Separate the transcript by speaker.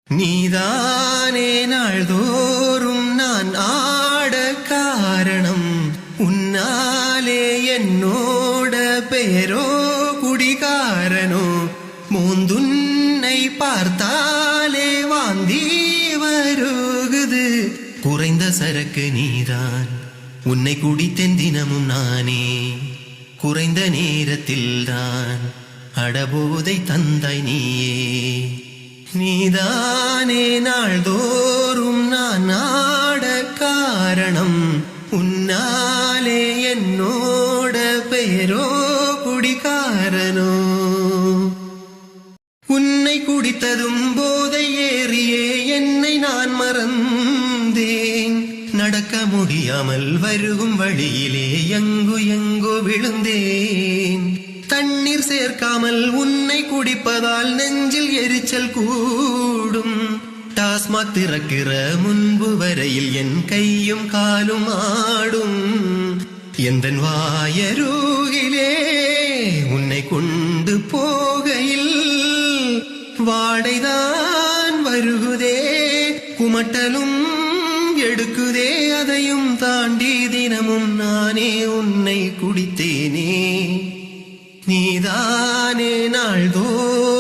Speaker 1: நீதானே நாள்தோறும் நான் ஆட காரணம். உன்னாலே என்னோட பெயரோ குடிகாரனோ. மூந்துன்னை பார்த்தாலே வாந்தி வருகுது. குறைந்த சரக்கு நீதான், உன்னை குடித்தேன் தினமும் நானே. குறைந்த நேரத்தில் தான் அடபோதை தந்தாய் நீயே. நீதானே நாள்தோறும் நான் ஆட காரணம். உன்னாலே என்னோட பெயரோ குடிகாரனோ. உன்னை குடித்ததும் போதை ஏறியே என்னை நான் மறந்தேன். நடக்க முடியாமல் வருகும் வழியிலே எங்கோ விழுந்தேன். தண்ணீர் சேர்க்காமல் உன்னை குடிப்பதால் நெஞ்சில் எரிச்சல் கூடும். டாஸ்மாக் திறக்கிற முன்பு வரையில் என் கையும் காலும் ஆடும். எந்தன் வாயருகிலே உன்னை கொண்டு போகையில் வாடைதான் வருகுதே. குமட்டலும் எடுக்குதே. அதையும் தாண்டி தினமும் நானே உன்னை குடித்தேனே. நீதானே நாள்தோறும்